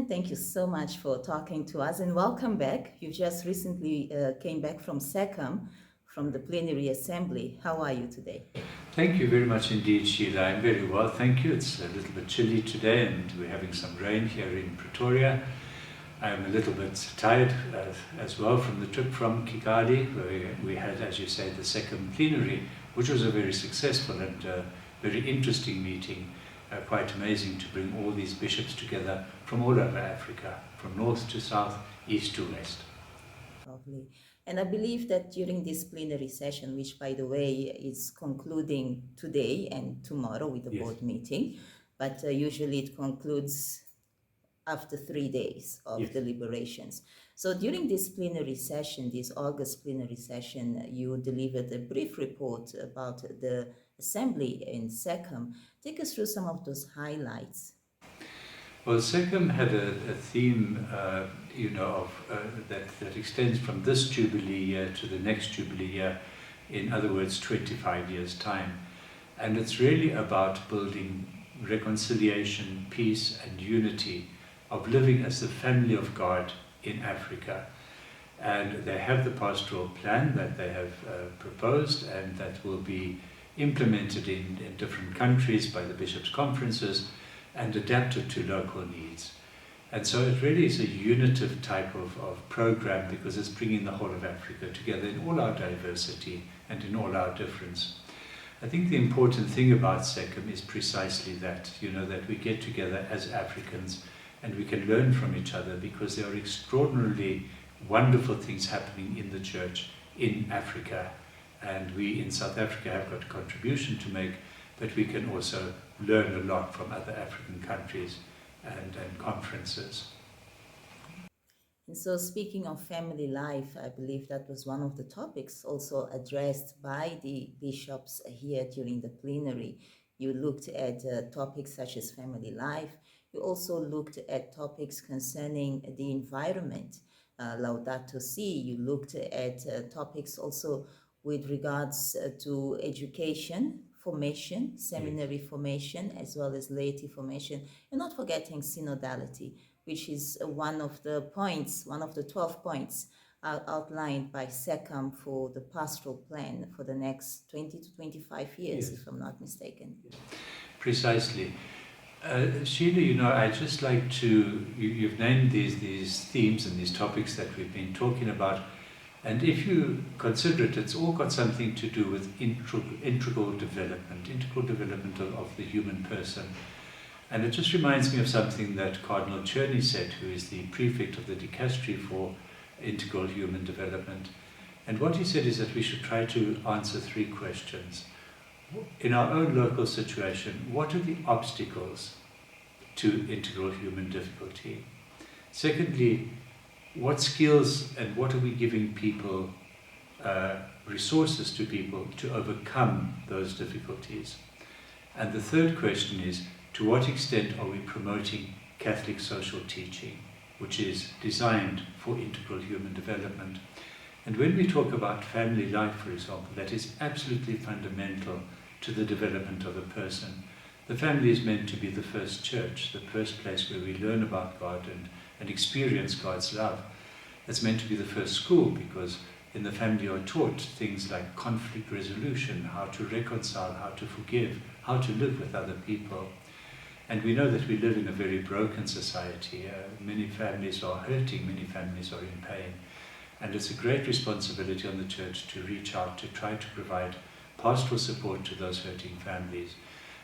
Stephen, thank you so much for talking to us and welcome back. You just recently came back from SACM, from the Plenary Assembly. How are you today? Thank you very much indeed, Sheila. I'm very well, thank you. It's a little bit chilly today and we're having some rain here in Pretoria. I'm a little bit tired as well from the trip from Kigali, where we had, as you say, the second plenary, which was a very successful and very interesting meeting. Quite amazing to bring all these bishops together from all over Africa, from north to south, east to west. Lovely. And I believe that during this plenary session, which by the way is concluding today and tomorrow with the board meeting, but usually it concludes after 3 days of deliberations. So during this plenary session, this August plenary session, you delivered a brief report about the assembly in SACM. Take us through some of those highlights. Well, SACM had a theme, that extends from this Jubilee year to the next Jubilee year, in other words, 25 years' time. And it's really about building reconciliation, peace, and unity, of living as the family of God in Africa. And they have the pastoral plan that they have proposed and that will be implemented in different countries by the bishops' conferences and adapted to local needs. And so it really is a unitive type of program, because it's bringing the whole of Africa together in all our diversity and in all our difference. I think the important thing about SACM is precisely that, that we get together as Africans and we can learn from each other, because there are extraordinarily wonderful things happening in the church in Africa. And we in South Africa have got a contribution to make, but we can also learn a lot from other African countries and conferences. And so speaking of family life, I believe that was one of the topics also addressed by the bishops here during the plenary. You looked at topics such as family life. You also looked at topics concerning the environment, Laudato Si. You looked at topics also with regards to education, formation, seminary formation, as well as laity formation, and not forgetting synodality, which is one of the points, one of the 12 points outlined by SACM for the pastoral plan for the next 20 to 25 years, if I'm not mistaken. Precisely. Sheila, I'd just like to, you've named these themes and these topics that we've been talking about, and if you consider it, it's all got something to do with integral development of the human person. And it just reminds me of something that Cardinal Cherney said, who is the prefect of the dicastery for integral human development. And what he said is that we should try to answer 3 questions. In our own local situation, what are the obstacles to integral human difficulty? Secondly, what skills and what are we giving people, resources to people to overcome those difficulties? And the third question is, to what extent are we promoting Catholic social teaching, which is designed for integral human development? And when we talk about family life, for example, that is absolutely fundamental to the development of a person. The family is meant to be the first church, the first place where we learn about God and experience God's love. It's meant to be the first school, because in the family are taught things like conflict resolution, how to reconcile, how to forgive, how to live with other people. And we know that we live in a very broken society. Many families are hurting, many families are in pain. And it's a great responsibility on the church to reach out, to try to provide pastoral support to those hurting families,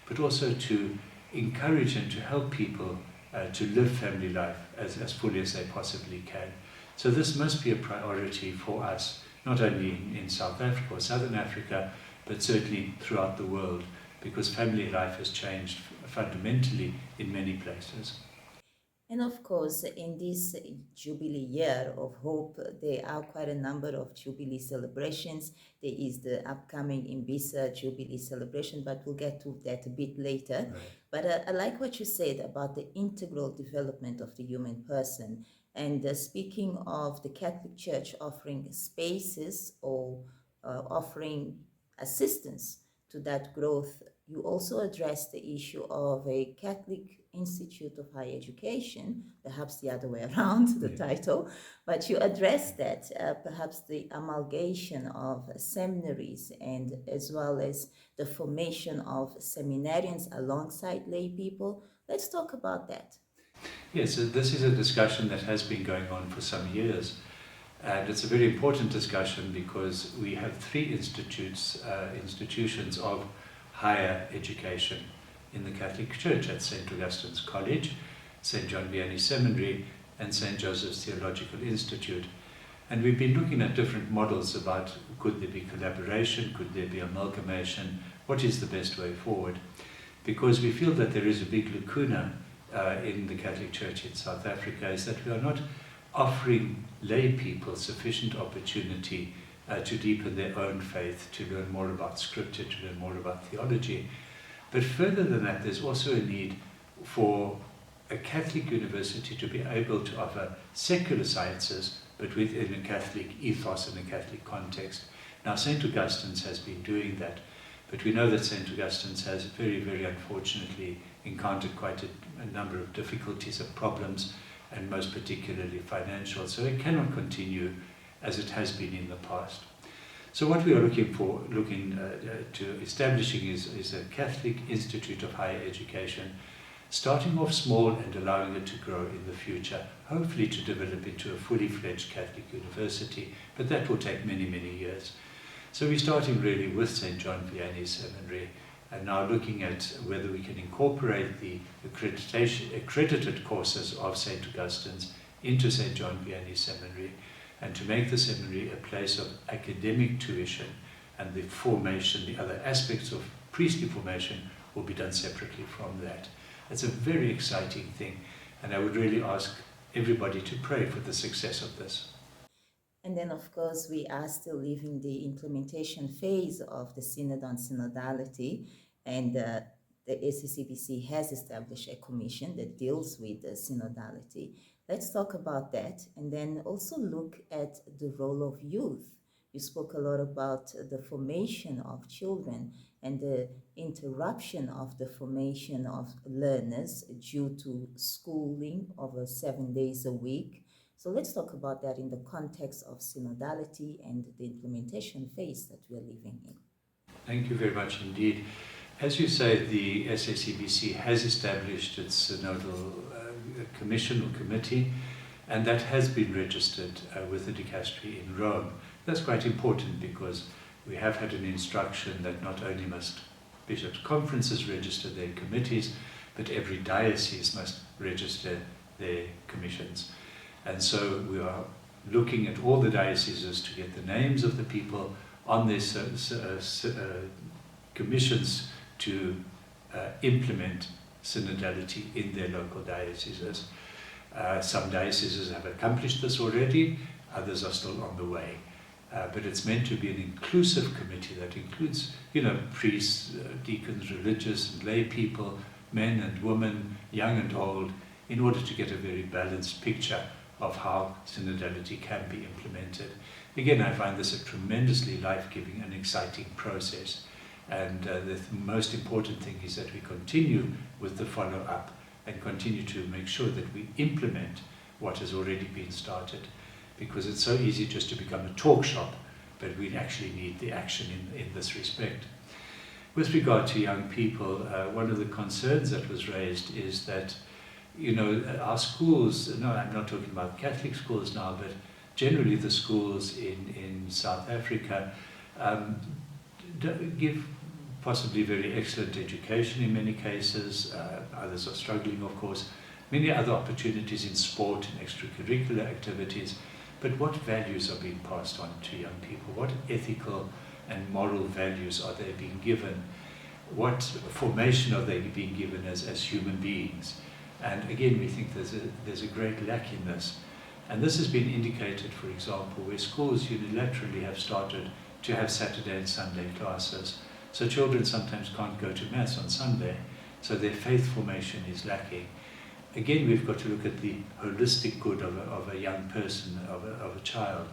but also to encourage and to help people to live family life as fully as they possibly can. So this must be a priority for us, not only in South Africa or Southern Africa, but certainly throughout the world, because family life has changed fundamentally in many places. And of course, in this Jubilee year of hope, there are quite a number of Jubilee celebrations. There is the upcoming IMBISA Jubilee celebration, but we'll get to that a bit later. Right. But I like what you said about the integral development of the human person. And speaking of the Catholic Church offering spaces or offering assistance to that growth you also addressed the issue of a Catholic Institute of Higher Education, perhaps the other way around, the title, but you addressed that, perhaps the amalgamation of seminaries and as well as the formation of seminarians alongside lay people. Let's talk about that. Yes, so this is a discussion that has been going on for some years. And it's a very important discussion because we have three institutions of higher education in the Catholic Church at St. Augustine's College, St. John Vianney Seminary, and St. Joseph's Theological Institute. And we've been looking at different models about could there be collaboration, could there be amalgamation, what is the best way forward? Because we feel that there is a big lacuna in the Catholic Church in South Africa, is that we are not offering lay people sufficient opportunity to deepen their own faith, to learn more about Scripture, to learn more about theology. But further than that, there's also a need for a Catholic university to be able to offer secular sciences, but within a Catholic ethos and a Catholic context. Now, St. Augustine's has been doing that, but we know that St. Augustine's has very, very unfortunately encountered quite a number of difficulties and problems, and most particularly financial, so it cannot continue as it has been in the past. So what we are looking to establishing is a Catholic Institute of Higher Education, starting off small and allowing it to grow in the future, hopefully to develop into a fully fledged Catholic university, but that will take many, many years. So we're starting really with St. John Vianney Seminary, and now looking at whether we can incorporate the accredited courses of St. Augustine's into St. John Vianney Seminary, and to make the seminary a place of academic tuition, and the formation, the other aspects of priestly formation will be done separately from that. It's a very exciting thing, and I would really ask everybody to pray for the success of this. And then, of course, we are still living the implementation phase of the Synod on Synodality, and the SACBC has established a commission that deals with the synodality. Let's talk about that, and then also look at the role of youth. You spoke a lot about the formation of children and the interruption of the formation of learners due to schooling over 7 days a week. So let's talk about that in the context of synodality and the implementation phase that we are living in. Thank you very much indeed. As you say, the SACBC has established its synodal commission or committee, and that has been registered with the dicastery in Rome. That's quite important because we have had an instruction that not only must bishops' conferences register their committees, but every diocese must register their commissions. And so we are looking at all the dioceses to get the names of the people on their commissions to implement synodality in their local dioceses. Some dioceses have accomplished this already, others are still on the way. But it's meant to be an inclusive committee that includes, priests, deacons, religious and lay people, men and women, young and old, in order to get a very balanced picture of how synodality can be implemented. Again, I find this a tremendously life-giving and exciting process. And the most important thing is that we continue with the follow-up and continue to make sure that we implement what has already been started. Because it's so easy just to become a talk shop, but we actually need the action in this respect. With regard to young people, one of the concerns that was raised is that, our schools, no, I'm not talking about Catholic schools now, but generally the schools in South Africa give possibly very excellent education in many cases. Others are struggling, of course. Many other opportunities in sport and extracurricular activities. But what values are being passed on to young people? What ethical and moral values are they being given? What formation are they being given as human beings? And again, we think there's a great lack in this. And this has been indicated, for example, where schools unilaterally have started to have Saturday and Sunday classes. So children sometimes can't go to Mass on Sunday, so their faith formation is lacking. Again, we've got to look at the holistic good of a young person, of a child.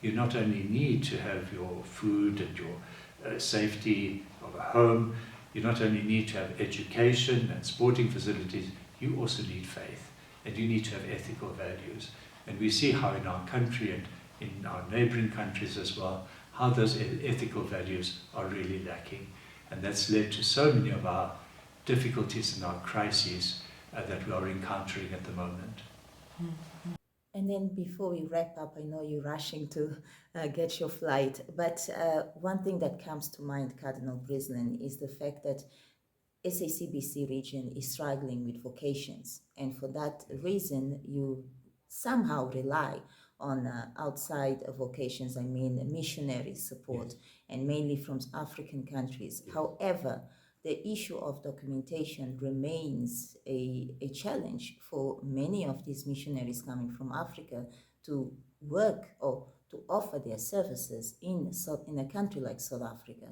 You not only need to have your food and your safety of a home, you not only need to have education and sporting facilities, you also need faith, and you need to have ethical values. And we see how in our country and in our neighboring countries as well, how those ethical values are really lacking. And that's led to so many of our difficulties and our crises that we are encountering at the moment. And then before we wrap up, I know you're rushing to get your flight, but one thing that comes to mind, Cardinal Brislin, is the fact that SACBC region is struggling with vocations. And for that reason, you somehow rely on outside vocations, I mean missionary support, and mainly from African countries. However, the issue of documentation remains a challenge for many of these missionaries coming from Africa to work or to offer their services in a country like South Africa.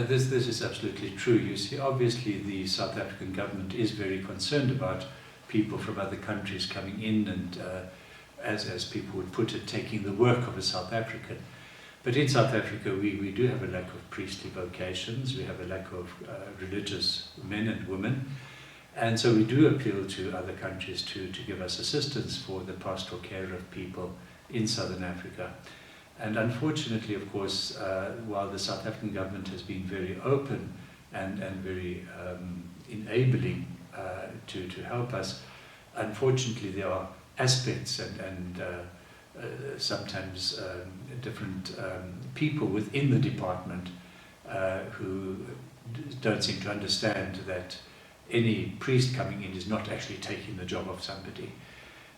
This is absolutely true. You see, obviously the South African government is very concerned about people from other countries coming in and, as people would put it, taking the work of a South African. But in South Africa, we do have a lack of priestly vocations. We have a lack of religious men and women. And so we do appeal to other countries to give us assistance for the pastoral care of people in Southern Africa. And unfortunately, of course, while the South African government has been very open and very enabling to help us, unfortunately there are aspects and sometimes different people within the department who don't seem to understand that any priest coming in is not actually taking the job of somebody.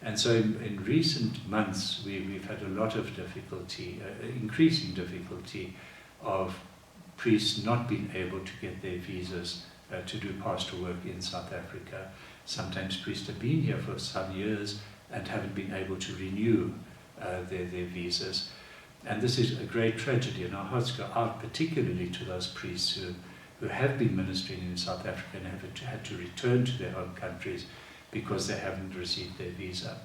And so in recent months we've had a lot of difficulty, increasing difficulty of priests not being able to get their visas to do pastoral work in South Africa. Sometimes priests have been here for some years and haven't been able to renew their visas. And this is a great tragedy, and our hearts go out particularly to those priests who have been ministering in South Africa and have had to return to their home countries because they haven't received their visa.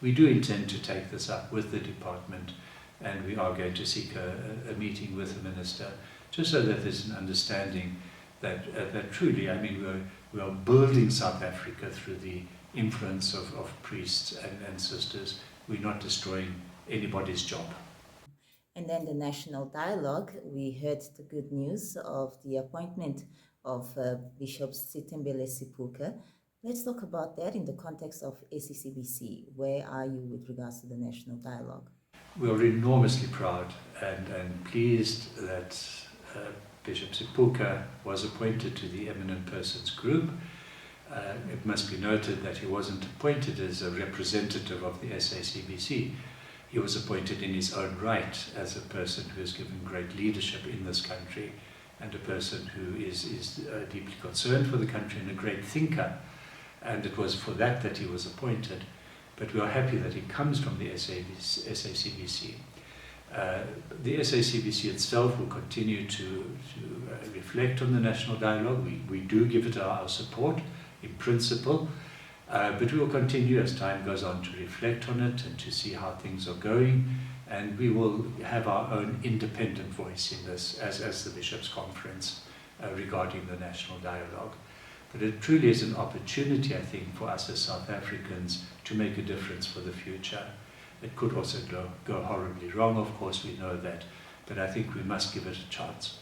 We do intend to take this up with the department, and we are going to seek a meeting with the minister, just so that there's an understanding that truly, I mean, we are building South Africa through the influence of priests and sisters. We're not destroying anybody's job. And then the national dialogue, we heard the good news of the appointment of Bishop Sitembele Sipuka. Let's talk about that in the context of SACBC. Where are you with regards to the national dialogue? We are enormously proud and pleased that Bishop Sipuka was appointed to the Eminent Persons Group. It must be noted that he wasn't appointed as a representative of the SACBC. He was appointed in his own right as a person who has given great leadership in this country and a person who is deeply concerned for the country and a great thinker. And it was for that he was appointed. But we are happy that he comes from the SACBC. The SACBC itself will continue to reflect on the national dialogue. We do give it our support in principle, but we will continue as time goes on to reflect on it and to see how things are going, and we will have our own independent voice in this as the Bishops' Conference regarding the national dialogue. But it truly is an opportunity, I think, for us as South Africans to make a difference for the future. It could also go horribly wrong, of course, we know that, but I think we must give it a chance.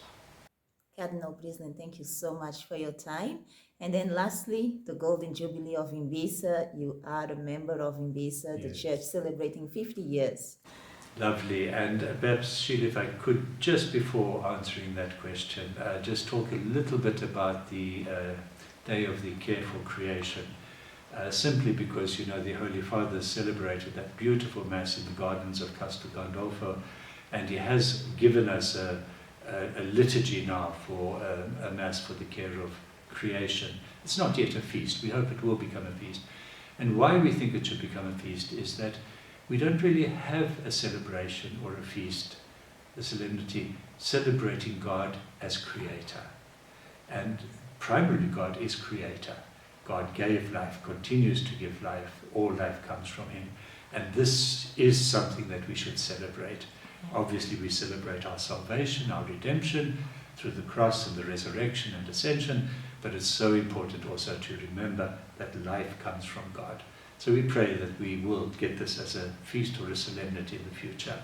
Cardinal Brislin, thank you so much for your time. And then lastly, the Golden Jubilee of IMBISA. You are a member of IMBISA, the church celebrating 50 years. Lovely. And perhaps, Sheila, if I could, just before answering that question, just talk a little bit about the Day of the Care for Creation. Simply because, you know, the Holy Father celebrated that beautiful Mass in the gardens of Castel Gandolfo, and he has given us a liturgy now for a Mass for the care of creation. It's not yet a feast. We hope it will become a feast. And why we think it should become a feast is that we don't really have a celebration or a feast, a solemnity, celebrating God as creator. And primarily God is creator. God gave life, continues to give life, all life comes from him. And this is something that we should celebrate. Obviously we celebrate our salvation, our redemption, through the cross and the resurrection and ascension, but it's so important also to remember that life comes from God. So we pray that we will get this as a feast or a solemnity in the future.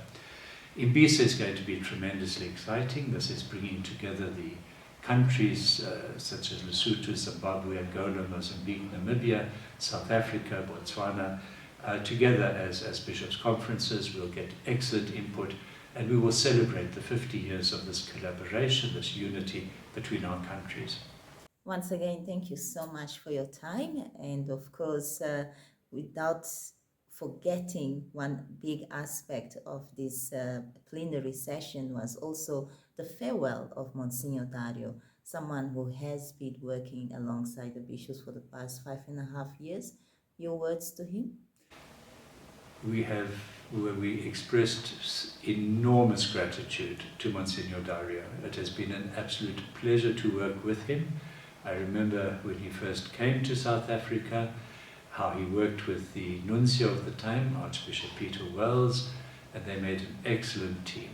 IMBISA is going to be tremendously exciting. This is bringing together the countries such as Lesotho, Zimbabwe, Angola, Mozambique, Namibia, South Africa, Botswana, together as bishops' conferences. We'll get excellent input, and we will celebrate the 50 years of this collaboration, this unity between our countries. Once again, thank you so much for your time. And of course, without forgetting, one big aspect of this plenary session was also the farewell of Monsignor Dario, someone who has been working alongside the bishops for the past 5.5 years. Your words to him? We expressed enormous gratitude to Monsignor Dario. It has been an absolute pleasure to work with him. I remember when he first came to South Africa, how he worked with the nuncio of the time, Archbishop Peter Wells, and they made an excellent team.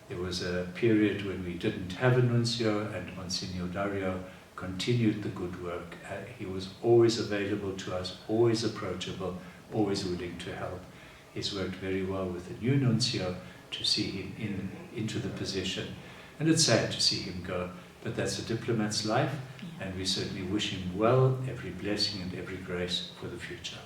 There was a period when we didn't have a nuncio, and Monsignor Dario continued the good work. He was always available to us, always approachable, always willing to help. He's worked very well with the new nuncio to see him into the position. And it's sad to see him go, but that's a diplomat's life, and we certainly wish him well, every blessing and every grace for the future.